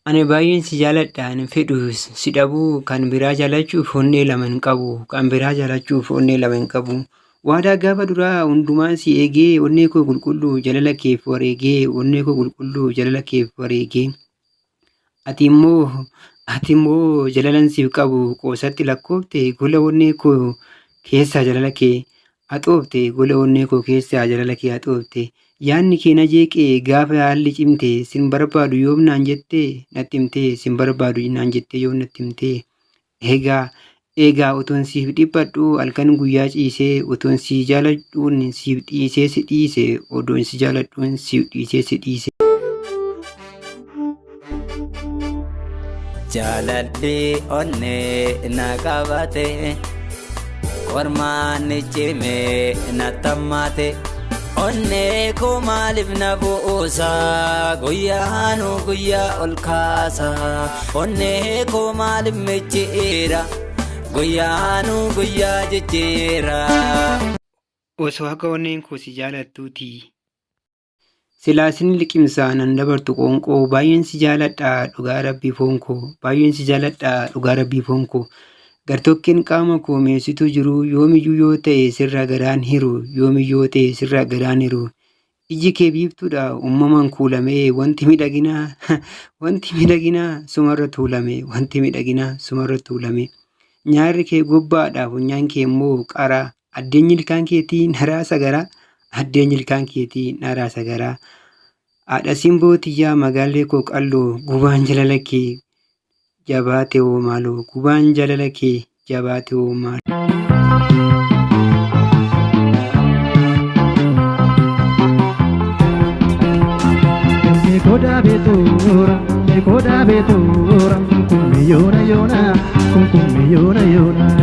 Ani baay'een si jaaladha ani fedhus si dhabuu kan biraa jaalachuuf onnee lama hin qabu kan biraa jaalachuuf onnee lama hin qabu. Waadaa gaafa duraa hundumaan si eegee onnee koo qulqulluu jalala keef wareegee onnee koo qulqulluu jalala keef wareegee. Ati immoo ati immoo jalalan siif qabu qoosatti lakkoofte gola onnee koo keessaa jalala kee haxoofte gola onnee koo keessaa jalala kee haxoofte. Yaadni kee na jeeqee gaafa haalli cimte sin barbaadu yoom naan jettee natti himtee sin barbaadu naan jettee yoom natti himtee. Egaa otoon siif dhiphadhu halkan guyyaa ciisee otoon si jaaladhuun siif dhiisee si dhiise odoon si jaaladhuun siif dhiisee si dhiise. Jaalalli onnee na qabate kormaan cimee na tammaate. Onnee koo maaliif na bu'uusa guyyaanu guyyaa ol kaasa. Onnee koo maaliif micciira guyyaanu guyyaa jijjiira. Osoo akka onneen koo si jaalattuuti. Silaa sin liqimsaa nan dabartu qoonqoo baay'een si jaaladha dhugaa rabbii foon koo baay'een si jaaladha dhugaa rabbii foon koo. Gartokkeen qaama koo meessitu jiru yoomiyyuu yoo ta'e sirra garaan hiru yoomiyyuu yoo ta'e sirra garaan hiru. Iji kee biiftuudha uumamaan kuulamee wanti miidhaginaa sumarra tuulame wanti miidhaginaa sumarra tuulame. Nyaarri kee gobbaadha funyaan kee immoo qara addeenyi ilkaan keetii naraa sagaraa addeenyi ilkaan keetii naraa sagaraa. Haadha simboo tiyyaa magaallee koo qalloo gubaan jalala kee jabaate hoo maaloo gubaan jalala kee jabaate hoo maaloo. Koda betura, kun kun yoona yoona.